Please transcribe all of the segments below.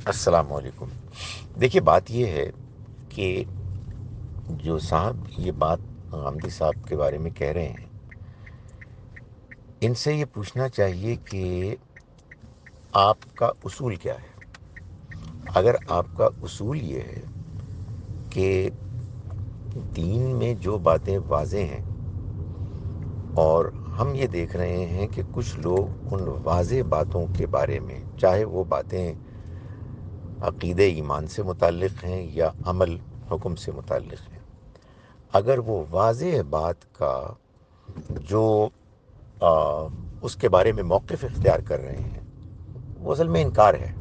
السلام علیکم۔ دیکھیے، بات یہ ہے کہ جو صاحب یہ بات غامدی صاحب کے بارے میں کہہ رہے ہیں، ان سے یہ پوچھنا چاہیے کہ آپ کا اصول کیا ہے۔ اگر آپ کا اصول یہ ہے کہ دین میں جو باتیں واضح ہیں، اور ہم یہ دیکھ رہے ہیں کہ کچھ لوگ ان واضح باتوں کے بارے میں، چاہے وہ باتیں عقیدہ ایمان سے متعلق ہیں یا عمل حکم سے متعلق ہیں، اگر وہ واضح بات کا جو اس کے بارے میں موقف اختیار کر رہے ہیں وہ اصل میں انکار ہے،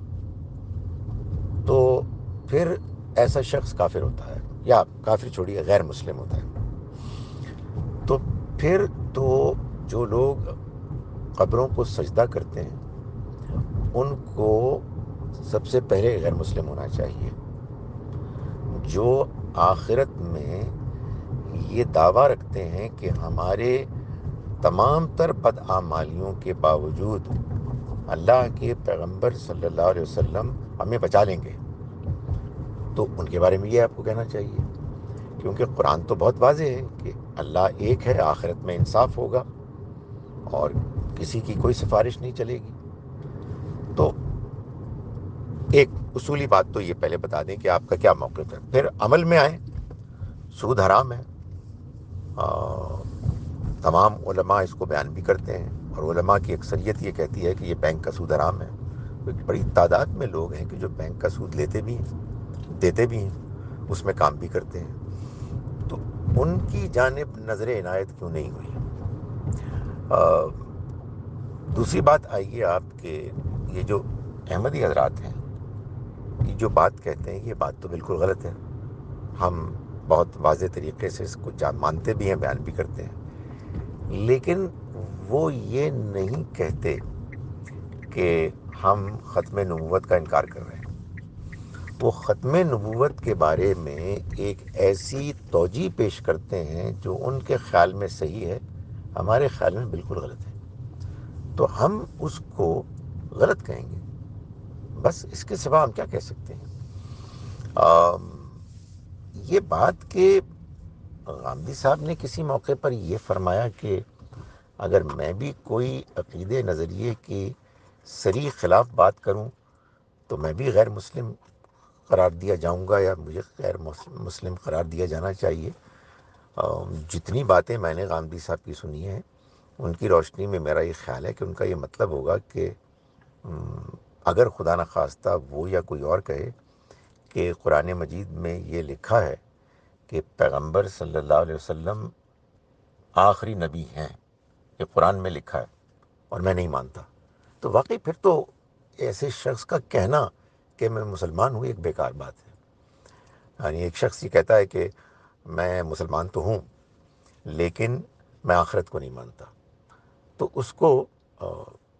تو پھر ایسا شخص کافر ہوتا ہے، یا کافر چھوڑیے، غیر مسلم ہوتا ہے۔ تو پھر تو جو لوگ قبروں کو سجدہ کرتے ہیں ان کو سب سے پہلے غیر مسلم ہونا چاہیے۔ جو آخرت میں یہ دعویٰ رکھتے ہیں کہ ہمارے تمام تر بدعمالیوں کے باوجود اللہ کے پیغمبر صلی اللہ علیہ وسلم ہمیں بچا لیں گے، تو ان کے بارے میں یہ آپ کو کہنا چاہیے، کیونکہ قرآن تو بہت واضح ہے کہ اللہ ایک ہے، آخرت میں انصاف ہوگا اور کسی کی کوئی سفارش نہیں چلے گی۔ تو ایک اصولی بات تو یہ پہلے بتا دیں کہ آپ کا کیا موقف ہے، پھر عمل میں آئیں۔ سود حرام ہے، تمام علماء اس کو بیان بھی کرتے ہیں، اور علماء کی اکثریت یہ کہتی ہے کہ یہ بینک کا سود حرام ہے۔ ایک بڑی تعداد میں لوگ ہیں کہ جو بینک کا سود لیتے بھی ہیں، دیتے بھی ہیں، اس میں کام بھی کرتے ہیں، تو ان کی جانب نظر عنایت کیوں نہیں ہوئی؟ دوسری بات آئیے آپ کہ یہ جو احمدی حضرات ہیں، یہ جو بات کہتے ہیں، یہ بات تو بالکل غلط ہے۔ ہم بہت واضح طریقے سے اس کو مانتے بھی ہیں، بیان بھی کرتے ہیں، لیکن وہ یہ نہیں کہتے کہ ہم ختم نبوت کا انکار کر رہے ہیں۔ وہ ختم نبوت کے بارے میں ایک ایسی توجیہ پیش کرتے ہیں جو ان کے خیال میں صحیح ہے، ہمارے خیال میں بالکل غلط ہے، تو ہم اس کو غلط کہیں گے، بس اس کے سوا ہم کیا کہہ سکتے ہیں؟ یہ بات کہ غامدی صاحب نے کسی موقع پر یہ فرمایا کہ اگر میں بھی کوئی عقیدے نظریے کی صریح خلاف بات کروں تو میں بھی غیر مسلم قرار دیا جاؤں گا، یا مجھے غیر مسلم قرار دیا جانا چاہیے۔ جتنی باتیں میں نے غامدی صاحب کی سنی ہیں، ان کی روشنی میں میرا یہ خیال ہے کہ ان کا یہ مطلب ہوگا کہ اگر خدا نخواستہ وہ یا کوئی اور کہے کہ قرآن مجید میں یہ لکھا ہے کہ پیغمبر صلی اللہ علیہ وسلم آخری نبی ہیں، یہ قرآن میں لکھا ہے، اور میں نہیں مانتا، تو واقعی پھر تو ایسے شخص کا کہنا کہ میں مسلمان ہوں ایک بیکار بات ہے۔ یعنی ایک شخص یہ کہتا ہے کہ میں مسلمان تو ہوں لیکن میں آخرت کو نہیں مانتا، تو اس کو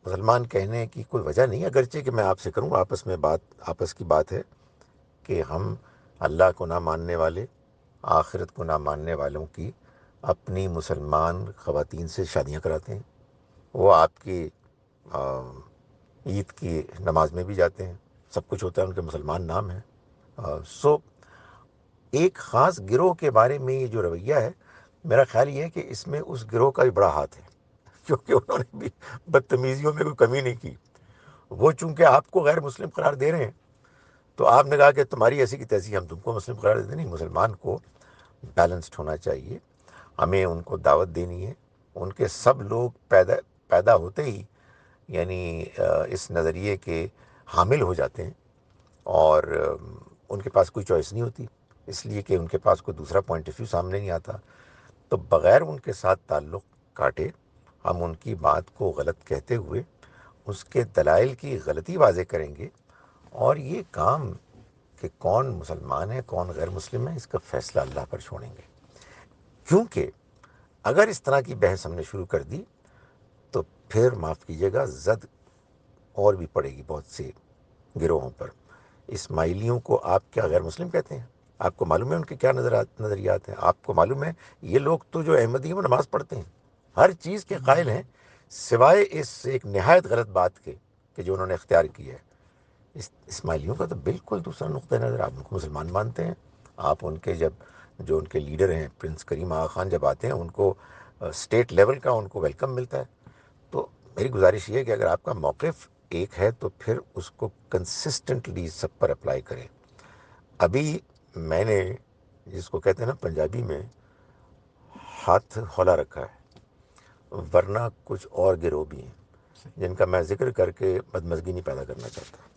مسلمان کہنے کی کوئی وجہ نہیں، اگرچہ کہ میں آپ سے کروں، آپس کی بات ہے کہ ہم اللہ کو نہ ماننے والے، آخرت کو نہ ماننے والوں کی اپنی مسلمان خواتین سے شادیاں کراتے ہیں، وہ آپ کی عید کی نماز میں بھی جاتے ہیں، سب کچھ ہوتا ہے، ان کے مسلمان نام ہیں۔ سو ایک خاص گروہ کے بارے میں یہ جو رویہ ہے، میرا خیال یہ ہے کہ اس میں اس گروہ کا بھی بڑا ہاتھ ہے، کیونکہ انہوں نے بھی بدتمیزیوں میں کوئی کمی نہیں کی۔ وہ چونکہ آپ کو غیر مسلم قرار دے رہے ہیں، تو آپ نے کہا کہ تمہاری ایسی کی تیسی، ہم تم کو مسلم قرار دیتے نہیں۔ مسلمان کو بیلنسڈ ہونا چاہیے، ہمیں ان کو دعوت دینی ہے۔ ان کے سب لوگ پیدا ہوتے ہی یعنی اس نظریے کے حامل ہو جاتے ہیں، اور ان کے پاس کوئی چوائس نہیں ہوتی، اس لیے کہ ان کے پاس کوئی دوسرا پوائنٹ آف ویو سامنے نہیں آتا، تو بغیر ان کے ساتھ تعلق کاٹے ہم ان کی بات کو غلط کہتے ہوئے اس کے دلائل کی غلطی واضح کریں گے، اور یہ کام کہ کون مسلمان ہے کون غیر مسلم ہے اس کا فیصلہ اللہ پر چھوڑیں گے، کیونکہ اگر اس طرح کی بحث ہم نے شروع کر دی تو پھر معاف کیجیے گا زد اور بھی پڑے گی بہت سے گروہوں پر۔ اسماعیلیوں کو آپ کیا غیر مسلم کہتے ہیں؟ آپ کو معلوم ہے ان کے کیا نظریات ہیں؟ آپ کو معلوم ہے یہ لوگ تو جو احمدی ہیں وہ نماز پڑھتے ہیں، ہر چیز کے قائل ہیں، سوائے اس ایک نہایت غلط بات کے کہ جو انہوں نے اختیار کی ہے اسماعیلیوں کا تو بالکل دوسرا نقطۂ نظر. آپ ان کو مسلمان مانتے ہیں. آپ ان کے جب جو ان کے لیڈر ہیں پرنس کریم آغا خان جب آتے ہیں ان کو اسٹیٹ لیول کا ان کو ویلکم ملتا ہے. تو میری گزارش یہ ہے کہ اگر آپ کا موقف ایک ہے تو پھر اس کو کنسسٹنٹلی سب پر اپلائی کریں. ابھی میں نے جس کو کہتے ہیں نا پنجابی میں ہاتھ کھولا رکھا ہے، ورنہ کچھ اور گروہ بھی ہیں جن کا میں ذکر کر کے بدمزگی نہیں پیدا کرنا چاہتا.